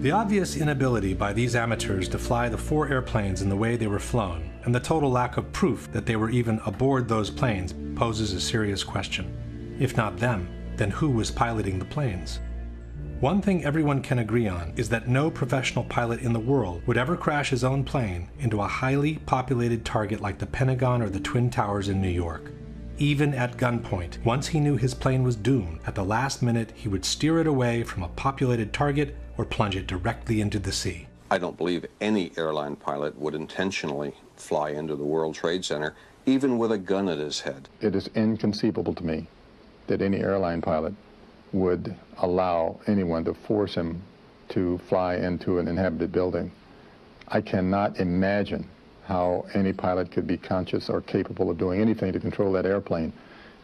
The obvious inability by these amateurs to fly the 4 airplanes in the way they were flown, and the total lack of proof that they were even aboard those planes, poses a serious question. If not them, then who was piloting the planes? One thing everyone can agree on is that no professional pilot in the world would ever crash his own plane into a highly populated target like the Pentagon or the Twin Towers in New York. Even at gunpoint, once he knew his plane was doomed, at the last minute he would steer it away from a populated target or plunge it directly into the sea. I don't believe any airline pilot would intentionally fly into the World Trade Center, even with a gun at his head. It is inconceivable to me that any airline pilot would allow anyone to force him to fly into an inhabited building. I cannot imagine how any pilot could be conscious or capable of doing anything to control that airplane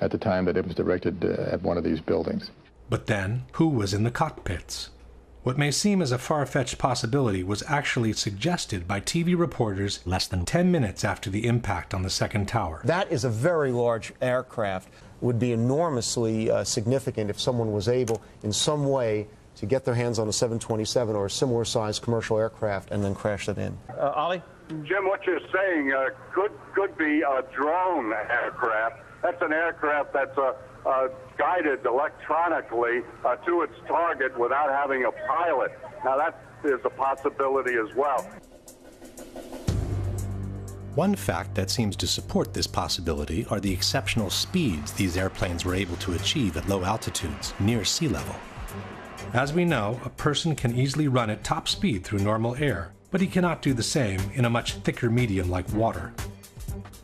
at the time that it was directed at one of these buildings. But then, who was in the cockpits? What may seem as a far-fetched possibility was actually suggested by TV reporters less than 10 minutes after the impact on the second tower. That is a very large aircraft. Would be enormously significant if someone was able in some way to get their hands on a 727 or a similar sized commercial aircraft and then crash it in. Ollie? Jim, what you're saying could be a drone aircraft. That's an aircraft that's guided electronically to its target without having a pilot. Now that is a possibility as well. One fact that seems to support this possibility are the exceptional speeds these airplanes were able to achieve at low altitudes, near sea level. As we know, a person can easily run at top speed through normal air, but he cannot do the same in a much thicker medium like water.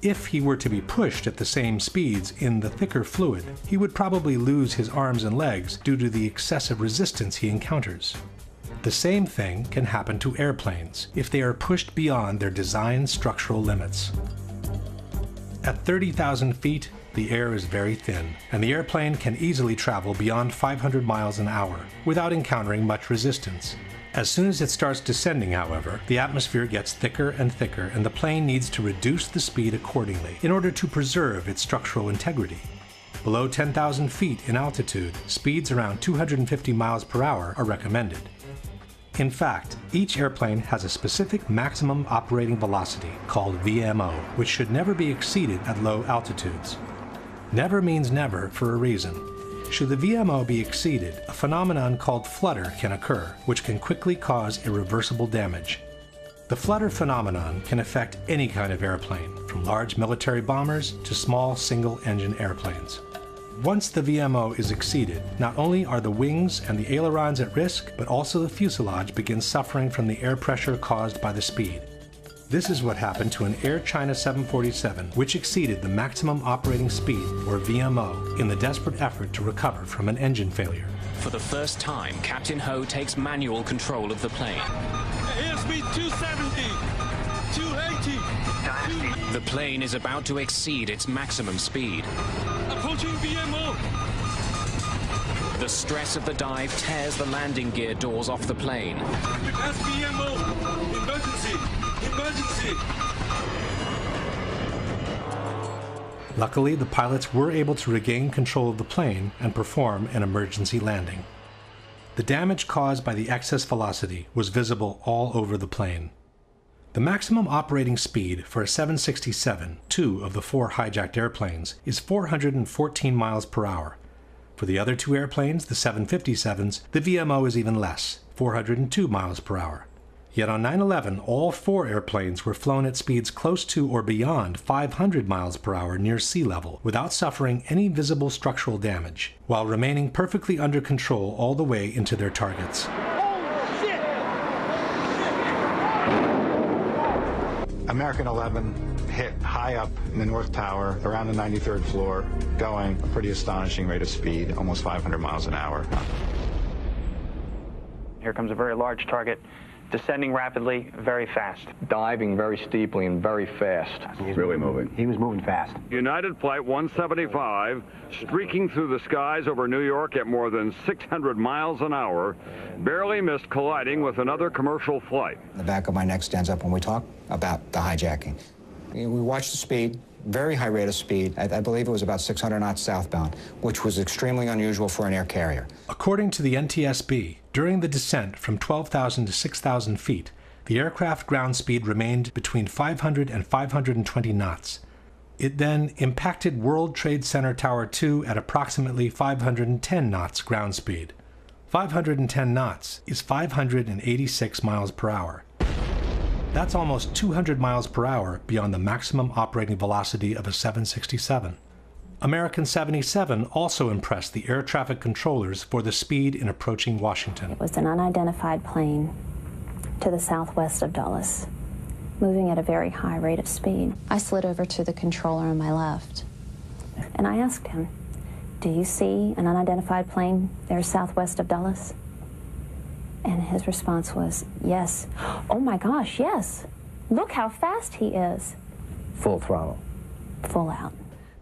If he were to be pushed at the same speeds in the thicker fluid, he would probably lose his arms and legs due to the excessive resistance he encounters. The same thing can happen to airplanes if they are pushed beyond their design structural limits. At 30,000 feet, the air is very thin, and the airplane can easily travel beyond 500 miles an hour without encountering much resistance. As soon as it starts descending, however, the atmosphere gets thicker and thicker, and the plane needs to reduce the speed accordingly in order to preserve its structural integrity. Below 10,000 feet in altitude, speeds around 250 miles per hour are recommended. In fact, each airplane has a specific maximum operating velocity, called VMO, which should never be exceeded at low altitudes. Never means never for a reason. Should the VMO be exceeded, a phenomenon called flutter can occur, which can quickly cause irreversible damage. The flutter phenomenon can affect any kind of airplane, from large military bombers to small single-engine airplanes. Once the VMO is exceeded, not only are the wings and the ailerons at risk, but also the fuselage begins suffering from the air pressure caused by the speed. This is what happened to an Air China 747, which exceeded the maximum operating speed, or VMO, in the desperate effort to recover from an engine failure. For the first time, Captain Ho takes manual control of the plane. Airspeed 270, 280. The plane is about to exceed its maximum speed. Approaching VMO. The stress of the dive tears the landing gear doors off the plane. We pass VMO. Emergency. Emergency. Luckily, the pilots were able to regain control of the plane and perform an emergency landing. The damage caused by the excess velocity was visible all over the plane. The maximum operating speed for a 767, 2 of the 4 hijacked airplanes, is 414 miles per hour. For the other 2 airplanes, the 757s, the VMO is even less, 402 miles per hour. Yet on 9/11, all 4 airplanes were flown at speeds close to or beyond 500 miles per hour near sea level without suffering any visible structural damage, while remaining perfectly under control all the way into their targets. American 11 hit high up in the North Tower, around the 93rd floor, going a pretty astonishing rate of speed, almost 500 miles an hour. Here comes a very large target, descending rapidly, very fast. Diving very steeply and very fast. He's really moving. He was moving fast. United Flight 175, streaking through the skies over New York at more than 600 miles an hour, barely missed colliding with another commercial flight. The back of my neck stands up when we talk about the hijacking. We watch the speed, very high rate of speed. I believe it was about 600 knots southbound, which was extremely unusual for an air carrier. According to the NTSB, during the descent from 12,000 to 6,000 feet, the aircraft ground speed remained between 500 and 520 knots. It then impacted World Trade Center Tower 2 at approximately 510 knots ground speed. 510 knots is 586 miles per hour. That's almost 200 miles per hour beyond the maximum operating velocity of a 767. American 77 also impressed the air traffic controllers for the speed in approaching Washington. It was an unidentified plane to the southwest of Dulles, moving at a very high rate of speed. I slid over to the controller on my left. And I asked him, "Do you see an unidentified plane there southwest of Dulles?" And his response was, "Yes." "Oh my gosh, yes. Look how fast he is." Full throttle. Full out.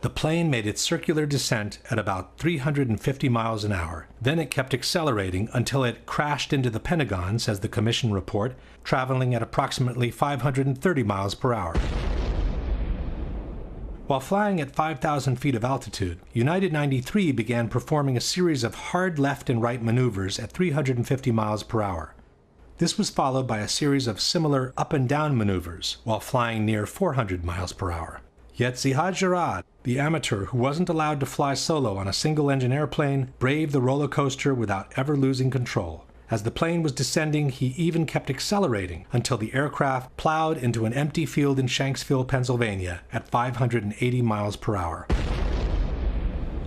The plane made its circular descent at about 350 miles an hour. Then it kept accelerating until it crashed into the Pentagon, says the commission report, traveling at approximately 530 miles per hour. While flying at 5,000 feet of altitude, United 93 began performing a series of hard left and right maneuvers at 350 miles per hour. This was followed by a series of similar up and down maneuvers while flying near 400 miles per hour. Yet Zihad Jarrad, the amateur who wasn't allowed to fly solo on a single-engine airplane, braved the roller coaster without ever losing control. As the plane was descending, he even kept accelerating until the aircraft plowed into an empty field in Shanksville, Pennsylvania at 580 miles per hour.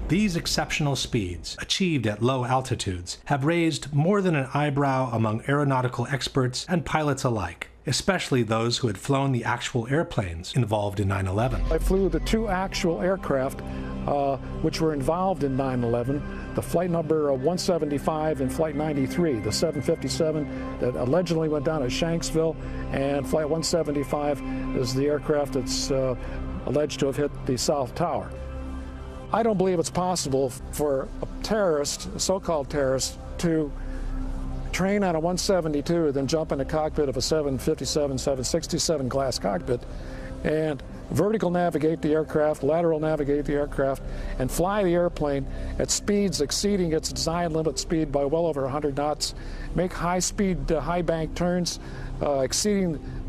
These exceptional speeds, achieved at low altitudes, have raised more than an eyebrow among aeronautical experts and pilots alike, especially those who had flown the actual airplanes involved in 9/11. I flew the two actual aircraft which were involved in 9/11, the flight number 175 and flight 93, the 757 that allegedly went down at Shanksville, and flight 175 is the aircraft that's alleged to have hit the South Tower. I don't believe it's possible for a terrorist, a so-called terrorist, to train on a 172, then jump in the cockpit of a 757, 767 glass cockpit, and vertical navigate the aircraft, lateral navigate the aircraft, and fly the airplane at speeds exceeding its design limit speed by well over 100 knots, make high-speed, high-bank turns,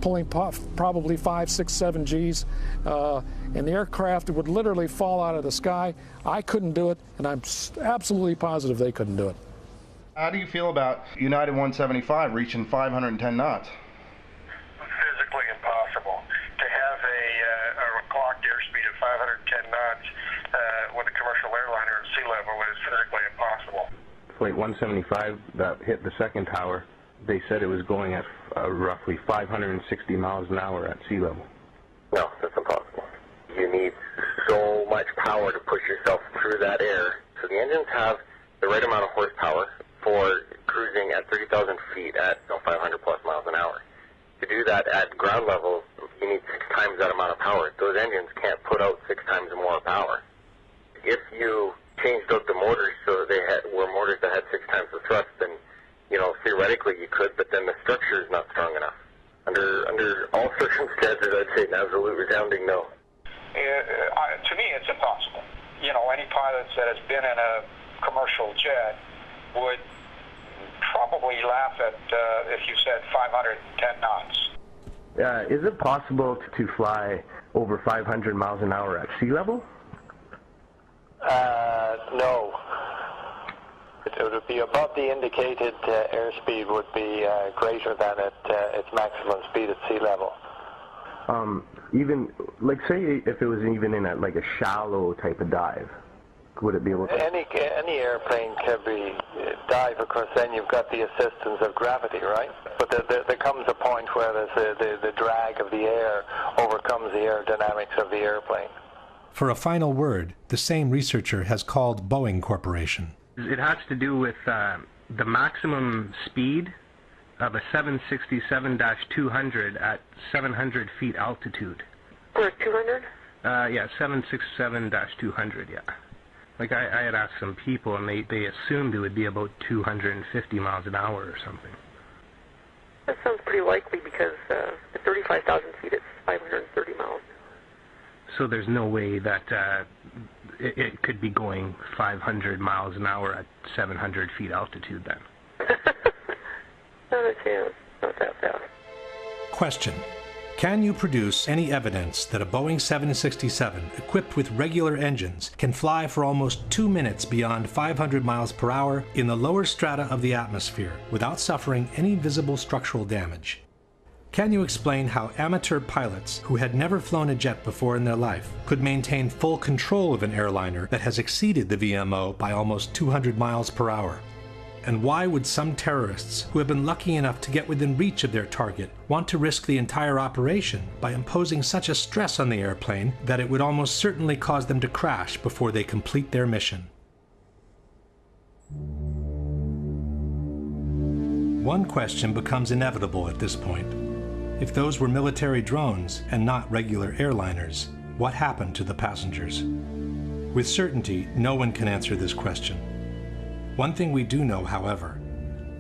pulling probably 5, 6, 7 Gs, and the aircraft would literally fall out of the sky. I couldn't do it, and I'm absolutely positive they couldn't do it. How do you feel about United 175 reaching 510 knots? Physically impossible. To have a clocked airspeed of 510 knots with a commercial airliner at sea level is physically impossible. Flight 175 that hit the second tower, they said it was going at roughly 560 miles an hour at sea level. No, that's impossible. You need so much power to push yourself through that air. So the engines have the right amount of horsepower for cruising at 30,000 feet at 500 plus miles an hour. To do that at ground level, you need 6 times that amount of power. Those engines can't put out 6 times more power. If you changed out the motors so they were motors that had 6 times the thrust, then theoretically you could, but then the structure is not strong enough. Under all circumstances, I'd say an absolute resounding no. To me, it's impossible. Any pilot that has been in a commercial jet would probably laugh at if you said 510 knots. Is it possible to fly over 500 miles an hour at sea level? No. It would be above the indicated airspeed would be greater than its maximum speed at sea level. Even, like, say if it was even in a shallow type of dive, would it be able to? Any airplane can be dive, of course, then you've got the assistance of gravity, right? But there comes a point where the drag of the air overcomes the aerodynamics of the airplane. For a final word, the same researcher has called Boeing Corporation. It has to do with the maximum speed of a 767-200 at 700 feet altitude. For 200? Yeah, 767-200, yeah. Like, I had asked some people, and they assumed it would be about 250 miles an hour or something. That sounds pretty likely because at 35,000 feet, it's 530 miles. So there's no way that it could be going 500 miles an hour at 700 feet altitude then. Not a chance. Not that fast. Question. Can you produce any evidence that a Boeing 767 equipped with regular engines can fly for almost 2 minutes beyond 500 miles per hour in the lower strata of the atmosphere without suffering any visible structural damage? Can you explain how amateur pilots who had never flown a jet before in their life could maintain full control of an airliner that has exceeded the VMO by almost 200 miles per hour? And why would some terrorists who have been lucky enough to get within reach of their target want to risk the entire operation by imposing such a stress on the airplane that it would almost certainly cause them to crash before they complete their mission? One question becomes inevitable at this point. If those were military drones and not regular airliners, what happened to the passengers? With certainty, no one can answer this question. One thing we do know, however,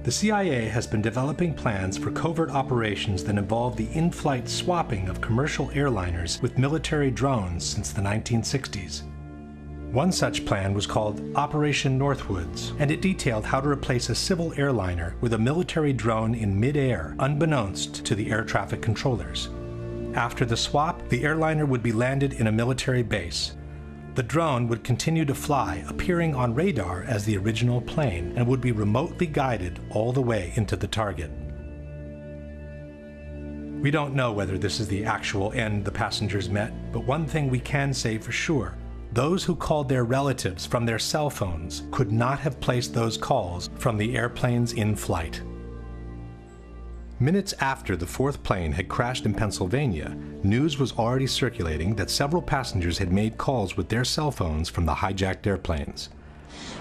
the CIA has been developing plans for covert operations that involve the in-flight swapping of commercial airliners with military drones since the 1960s. One such plan was called Operation Northwoods, and it detailed how to replace a civil airliner with a military drone in mid-air, unbeknownst to the air traffic controllers. After the swap, the airliner would be landed in a military base. The drone would continue to fly, appearing on radar as the original plane, and would be remotely guided all the way into the target. We don't know whether this is the actual end the passengers met, but one thing we can say for sure. Those who called their relatives from their cell phones could not have placed those calls from the airplanes in flight. Minutes after the fourth plane had crashed in Pennsylvania, news was already circulating that several passengers had made calls with their cell phones from the hijacked airplanes.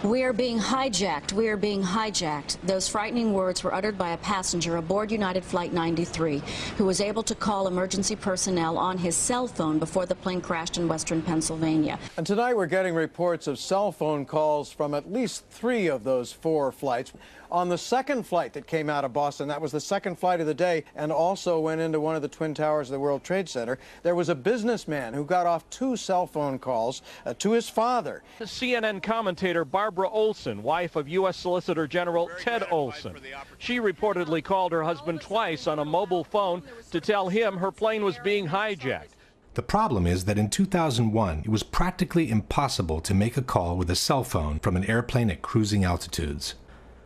"We are being hijacked. We are being hijacked." Those frightening words were uttered by a passenger aboard United Flight 93 who was able to call emergency personnel on his cell phone before the plane crashed in western Pennsylvania. And tonight we're getting reports of cell phone calls from at least 3 of those 4 flights. On the second flight that came out of Boston, that was the second flight of the day and also went into one of the Twin Towers of the World Trade Center, there was a businessman who got off 2 cell phone calls to his father. The CNN commentator Barbara Olson, wife of U.S. Solicitor General Ted Olson. She reportedly called her husband twice on a mobile phone to tell him her plane was being hijacked. The problem is that in 2001, it was practically impossible to make a call with a cell phone from an airplane at cruising altitudes.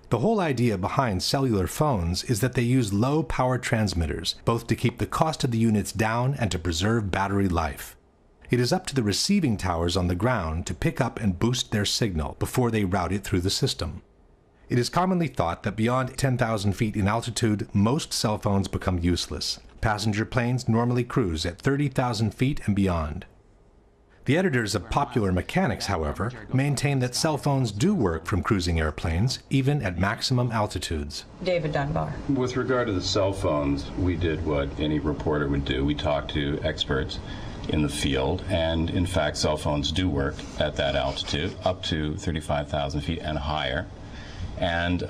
The whole idea behind cellular phones is that they use low power transmitters, both to keep the cost of the units down and to preserve battery life. It is up to the receiving towers on the ground to pick up and boost their signal before they route it through the system. It is commonly thought that beyond 10,000 feet in altitude, most cell phones become useless. Passenger planes normally cruise at 30,000 feet and beyond. The editors of Popular Mechanics, however, maintain that cell phones do work from cruising airplanes, even at maximum altitudes. David Dunbar. With regard to the cell phones, we did what any reporter would do. We talked to experts in the field, and in fact, cell phones do work at that altitude, up to 35,000 feet and higher. And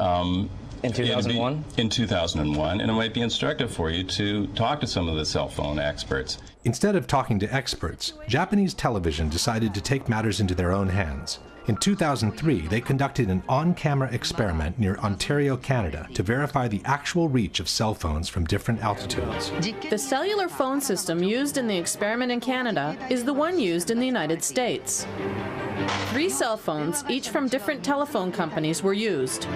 in 2001? In 2001, and it might be instructive for you to talk to some of the cell phone experts. Instead of talking to experts, Japanese television decided to take matters into their own hands. In 2003, they conducted an on-camera experiment near Ontario, Canada, to verify the actual reach of cell phones from different altitudes. The cellular phone system used in the experiment in Canada is the one used in the United States. 3 cell phones, each from different telephone companies, were used.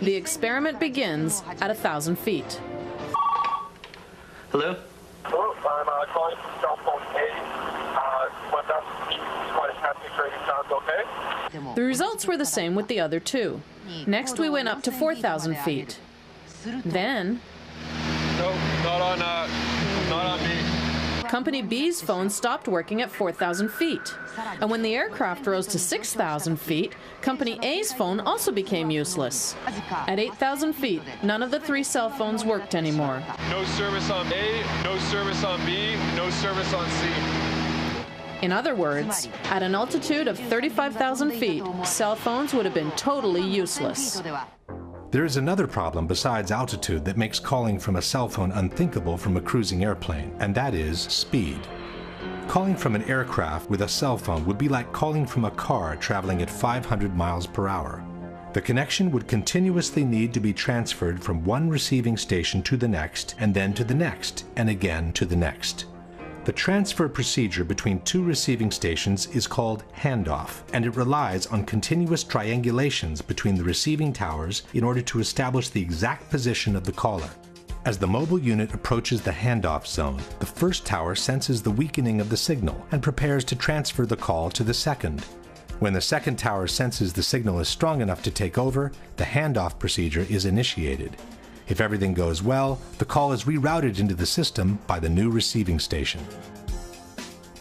The experiment begins at 1,000 feet. Hello? Hello, I'm calling from cell phone A. 1,000 feet, what is happening trading sounds okay? The results were the same with the other 2. Next, we went up to 4,000 feet. Then, No, not on me. Company B's phone stopped working at 4,000 feet. And when the aircraft rose to 6,000 feet, Company A's phone also became useless. At 8,000 feet, none of the 3 cell phones worked anymore. No service on A, no service on B, no service on C. In other words, at an altitude of 35,000 feet, cell phones would have been totally useless. There is another problem besides altitude that makes calling from a cell phone unthinkable from a cruising airplane, and that is speed. Calling from an aircraft with a cell phone would be like calling from a car traveling at 500 miles per hour. The connection would continuously need to be transferred from one receiving station to the next, and then to the next, and again to the next. The transfer procedure between two receiving stations is called handoff, and it relies on continuous triangulations between the receiving towers in order to establish the exact position of the caller. As the mobile unit approaches the handoff zone, the first tower senses the weakening of the signal and prepares to transfer the call to the second. When the second tower senses the signal is strong enough to take over, the handoff procedure is initiated. If everything goes well, the call is rerouted into the system by the new receiving station.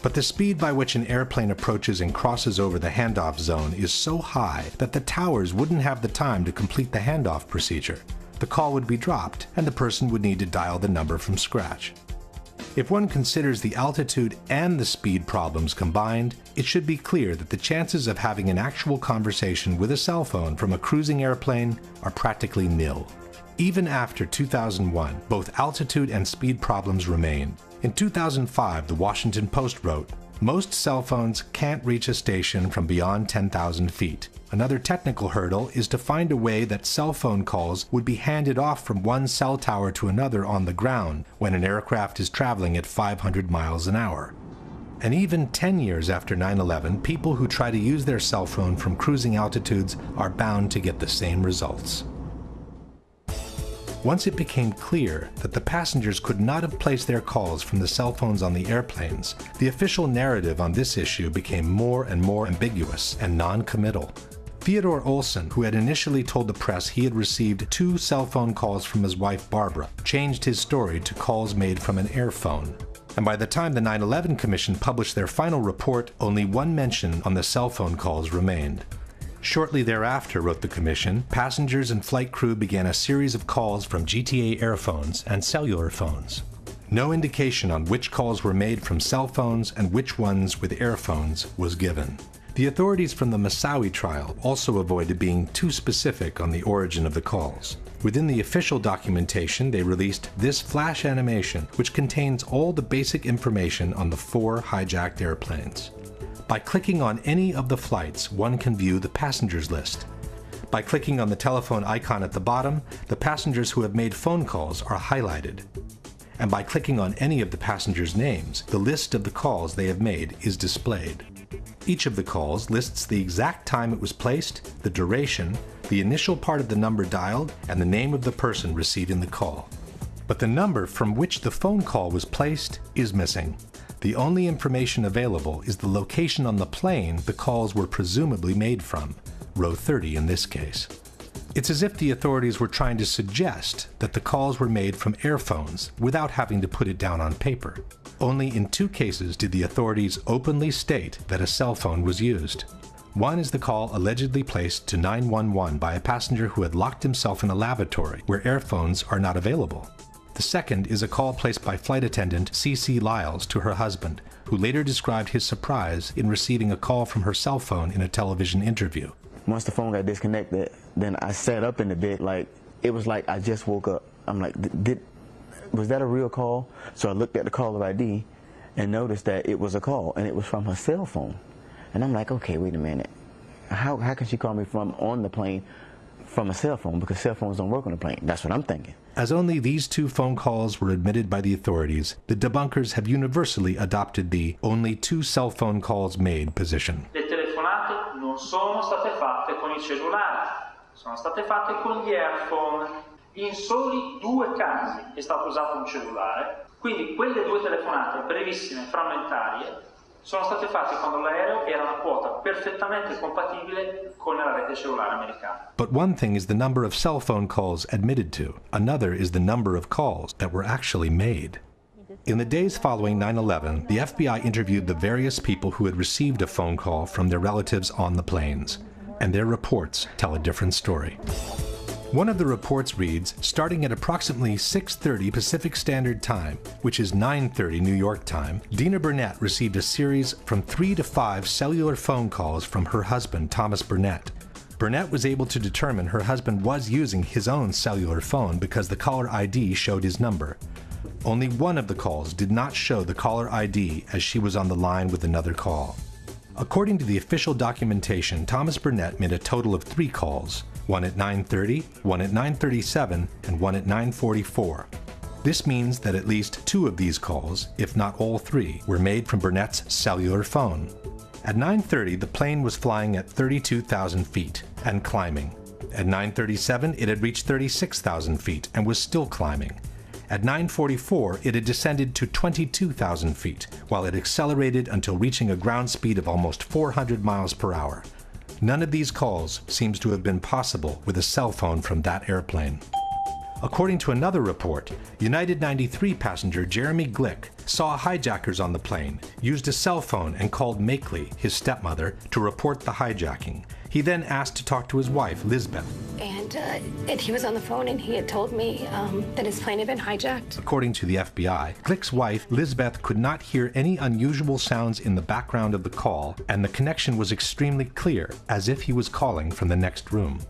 But the speed by which an airplane approaches and crosses over the handoff zone is so high that the towers wouldn't have the time to complete the handoff procedure. The call would be dropped, and the person would need to dial the number from scratch. If one considers the altitude and the speed problems combined, it should be clear that the chances of having an actual conversation with a cell phone from a cruising airplane are practically nil. Even after 2001, both altitude and speed problems remain. In 2005, the Washington Post wrote, "Most cell phones can't reach a station from beyond 10,000 feet. Another technical hurdle is to find a way that cell phone calls would be handed off from one cell tower to another on the ground when an aircraft is traveling at 500 miles an hour." And even 10 years after 9/11, people who try to use their cell phone from cruising altitudes are bound to get the same results. Once it became clear that the passengers could not have placed their calls from the cell phones on the airplanes, the official narrative on this issue became more and more ambiguous and non-committal. Theodore Olson, who had initially told the press he had received 2 cell phone calls from his wife Barbara, changed his story to calls made from an airphone. And by the time the 9/11 Commission published their final report, only one mention on the cell phone calls remained. Shortly thereafter, wrote the Commission, passengers and flight crew began a series of calls from GTA airphones and cellular phones. No indication on which calls were made from cell phones and which ones with airphones was given. The authorities from the Moussaoui trial also avoided being too specific on the origin of the calls. Within the official documentation, they released this flash animation, which contains all the basic information on the 4 hijacked airplanes. By clicking on any of the flights, one can view the passengers list. By clicking on the telephone icon at the bottom, the passengers who have made phone calls are highlighted. And by clicking on any of the passengers' names, the list of the calls they have made is displayed. Each of the calls lists the exact time it was placed, the duration, the initial part of the number dialed, and the name of the person receiving the call. But the number from which the phone call was placed is missing. The only information available is the location on the plane the calls were presumably made from, row 30 in this case. It's as if the authorities were trying to suggest that the calls were made from airphones without having to put it down on paper. Only in 2 cases did the authorities openly state that a cell phone was used. One is the call allegedly placed to 911 by a passenger who had locked himself in a lavatory where airphones are not available. The second is a call placed by flight attendant C.C. Lyles to her husband, who later described his surprise in receiving a call from her cell phone in a television interview. Once the phone got disconnected, then I sat up in the bed like, it was like I just woke up. I'm like, was that a real call? So I looked at the caller ID and noticed that it was a call, and it was from her cell phone. And I'm like, okay, wait a minute. How can she call me from on the plane from a cell phone, because cell phones don't work on a plane? That's what I'm thinking. As only these 2 phone calls were admitted by the authorities, the debunkers have universally adopted the only 2 cell phone calls made position. Le telefonate non sono state fatte con i cellulari, sono state fatte con gli earphone. In soli 2 casi è stato usato un cellulare, quindi quelle 2 telefonate brevissime, frammentarie, sono state fatte quando l'aereo era una quota perfettamente compatibile con la rete cellulare americana. But one thing is the number of cell phone calls admitted to. Another is the number of calls that were actually made. In the days following 9/11, the FBI interviewed the various people who had received a phone call from their relatives on the planes, and their reports tell a different story. One of the reports reads, starting at approximately 6:30 Pacific Standard Time, which is 9:30 New York time, Dina Burnett received a series from 3 to 5 cellular phone calls from her husband, Thomas Burnett. Burnett was able to determine her husband was using his own cellular phone because the caller ID showed his number. Only one of the calls did not show the caller ID as she was on the line with another call. According to the official documentation, Thomas Burnett made a total of 3 calls, one at 9:30, one at 9:37, and one at 9:44. This means that at least 2 of these calls, if not all 3, were made from Burnett's cellular phone. At 9:30, the plane was flying at 32,000 feet and climbing. At 9:37, it had reached 36,000 feet and was still climbing. At 9:44, it had descended to 22,000 feet, while it accelerated until reaching a ground speed of almost 400 miles per hour. None of these calls seems to have been possible with a cell phone from that airplane. According to another report, United 93 passenger Jeremy Glick saw hijackers on the plane, used a cell phone and called Makeley, his stepmother, to report the hijacking. He then asked to talk to his wife, Lisbeth. And he was on the phone and he had told me that his plane had been hijacked. According to the FBI, Glick's wife, Lisbeth, could not hear any unusual sounds in the background of the call, and the connection was extremely clear, as if he was calling from the next room.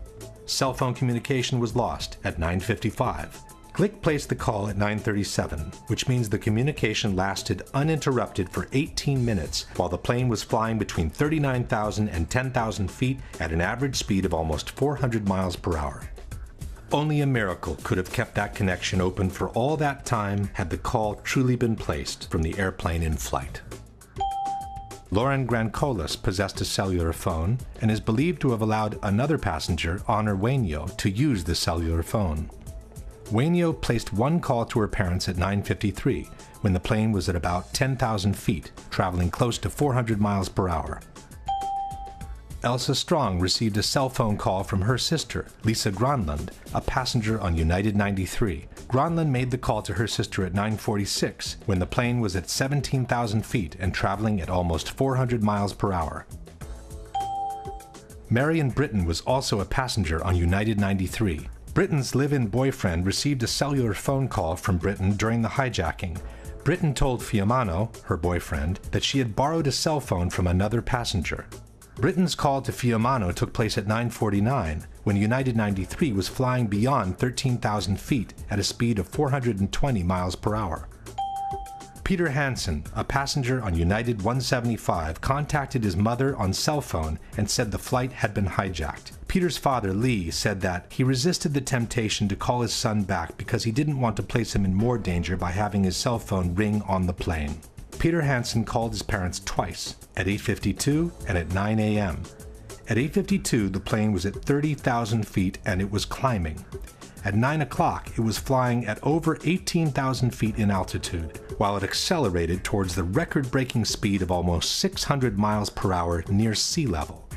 Cell phone communication was lost at 9:55. Glick placed the call at 9:37, which means the communication lasted uninterrupted for 18 minutes while the plane was flying between 39,000 and 10,000 feet at an average speed of almost 400 miles per hour. Only a miracle could have kept that connection open for all that time had the call truly been placed from the airplane in flight. Lauren Grancolas possessed a cellular phone and is believed to have allowed another passenger, Honor Wainio, to use the cellular phone. Wainio placed one call to her parents at 9:53, when the plane was at about 10,000 feet, traveling close to 400 miles per hour. Elsa Strong received a cell phone call from her sister, Lisa Gronlund, a passenger on United 93. Gronlund made the call to her sister at 9:46, when the plane was at 17,000 feet and traveling at almost 400 miles per hour. Marion Britton was also a passenger on United 93. Britton's live-in boyfriend received a cellular phone call from Britton during the hijacking. Britton told Fiumano, her boyfriend, that she had borrowed a cell phone from another passenger. Britton's call to Fiumano took place at 9:49, when United 93 was flying beyond 13,000 feet at a speed of 420 miles per hour. Peter Hansen, a passenger on United 175, contacted his mother on cell phone and said the flight had been hijacked. Peter's father, Lee, said that he resisted the temptation to call his son back because he didn't want to place him in more danger by having his cell phone ring on the plane. Peter Hansen called his parents twice, at 8:52 and at 9 a.m. At 8:52, the plane was at 30,000 feet and it was climbing. At 9 o'clock, it was flying at over 18,000 feet in altitude, while it accelerated towards the record-breaking speed of almost 600 miles per hour near sea level.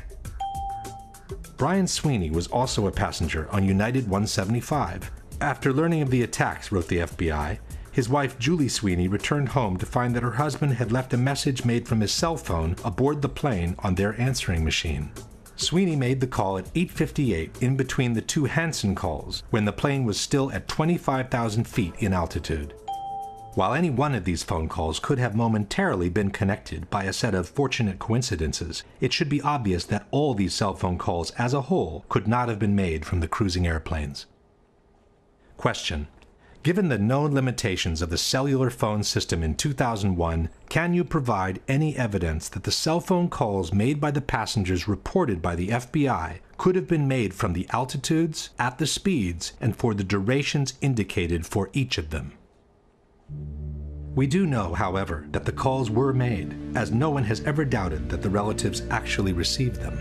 Brian Sweeney was also a passenger on United 175. After learning of the attacks, wrote the FBI, his wife Julie Sweeney returned home to find that her husband had left a message made from his cell phone aboard the plane on their answering machine. Sweeney made the call at 8:58 in between the 2 Hansen calls, when the plane was still at 25,000 feet in altitude. While any one of these phone calls could have momentarily been connected by a set of fortunate coincidences, it should be obvious that all these cell phone calls as a whole could not have been made from the cruising airplanes. Question: given the known limitations of the cellular phone system in 2001, can you provide any evidence that the cell phone calls made by the passengers reported by the FBI could have been made from the altitudes, at the speeds, and for the durations indicated for each of them? We do know, however, that the calls were made, as no one has ever doubted that the relatives actually received them.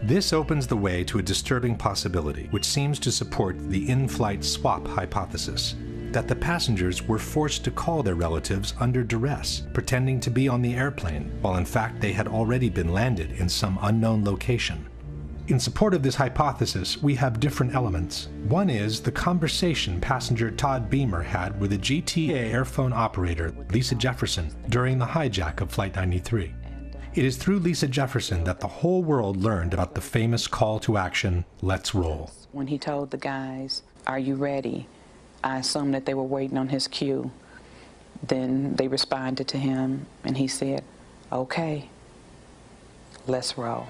This opens the way to a disturbing possibility, which seems to support the in-flight swap hypothesis, that the passengers were forced to call their relatives under duress, pretending to be on the airplane, while in fact they had already been landed in some unknown location. In support of this hypothesis, we have different elements. One is the conversation passenger Todd Beamer had with a GTA airphone operator, Lisa Jefferson, during the hijack of Flight 93. It is through Lisa Jefferson that the whole world learned about the famous call to action, "Let's roll." When he told the guys, "Are you ready?" I assumed that they were waiting on his cue. Then they responded to him and he said, "Okay, let's roll."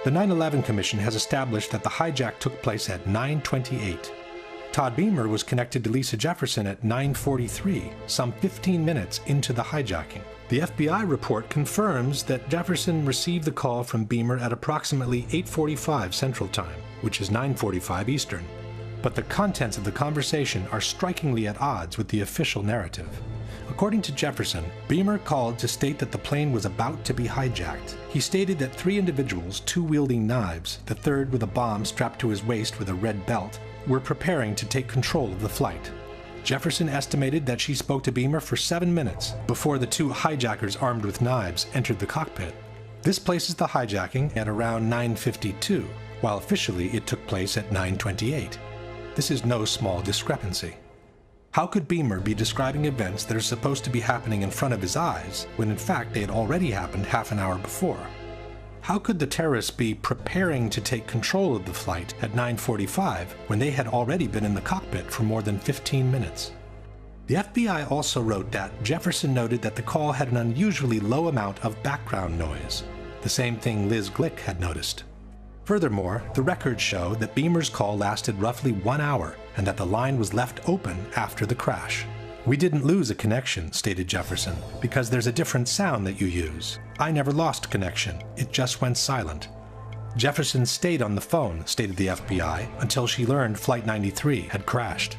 The 9/11 Commission has established that the hijack took place at 9:28. Todd Beamer was connected to Lisa Jefferson at 9:43, some 15 minutes into the hijacking. The FBI report confirms that Jefferson received the call from Beamer at approximately 8:45 Central Time, which is 9:45 Eastern. But the contents of the conversation are strikingly at odds with the official narrative. According to Jefferson, Beamer called to state that the plane was about to be hijacked. He stated that 3 individuals, 2 wielding knives, the third with a bomb strapped to his waist with a red belt, were preparing to take control of the flight. Jefferson estimated that she spoke to Beamer for 7 minutes before the 2 hijackers armed with knives entered the cockpit. This places the hijacking at around 9:52, while officially it took place at 9:28. This is no small discrepancy. How could Beamer be describing events that are supposed to be happening in front of his eyes when in fact they had already happened half an hour before? How could the terrorists be preparing to take control of the flight at 9:45 when they had already been in the cockpit for more than 15 minutes? The FBI also wrote that Jefferson noted that the call had an unusually low amount of background noise, the same thing Liz Glick had noticed. Furthermore, the records show that Beamer's call lasted roughly 1 hour and that the line was left open after the crash. "We didn't lose a connection," stated Jefferson, "because there's a different sound that you use. I never lost connection, it just went silent." Jefferson stayed on the phone, stated the FBI, until she learned Flight 93 had crashed.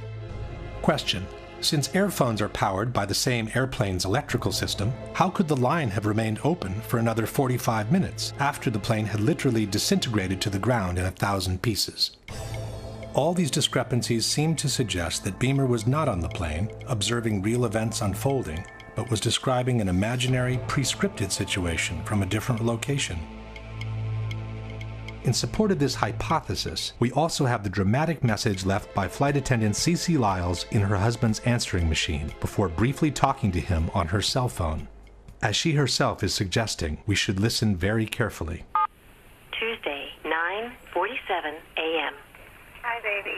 Question: since airphones are powered by the same airplane's electrical system, how could the line have remained open for another 45 minutes after the plane had literally disintegrated to the ground in 1,000 pieces? All these discrepancies seem to suggest that Beamer was not on the plane, observing real events unfolding, but was describing an imaginary, pre-scripted situation from a different location. In support of this hypothesis, we also have the dramatic message left by flight attendant Cece Lyles in her husband's answering machine before briefly talking to him on her cell phone. As she herself is suggesting, we should listen very carefully. Tuesday, 9:47 a.m. Hi, baby.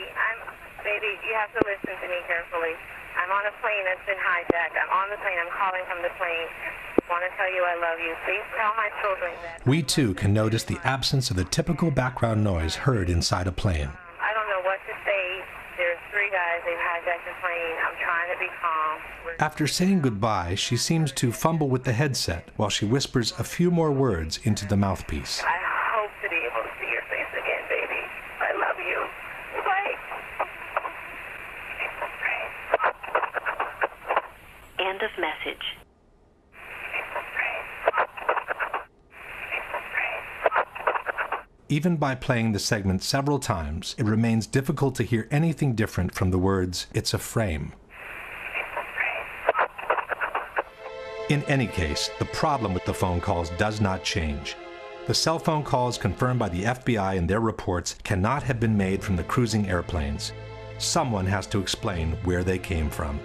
Baby, you have to listen to me carefully. I'm on a plane that's been hijacked. I'm on the plane. I'm calling from the plane. I want to tell you I love you. Please tell my children that. We too can notice the absence of the typical background noise heard inside a plane. I don't know what to say. There's 3 guys. They've hijacked the plane. I'm trying to be calm. After saying goodbye, she seems to fumble with the headset while she whispers a few more words into the mouthpiece. I hope to be able to see your face again, baby. I love you. Bye. End of message. Even by playing the segment several times, it remains difficult to hear anything different from the words, "It's a frame." In any case, the problem with the phone calls does not change. The cell phone calls confirmed by the FBI in their reports cannot have been made from the cruising airplanes. Someone has to explain where they came from.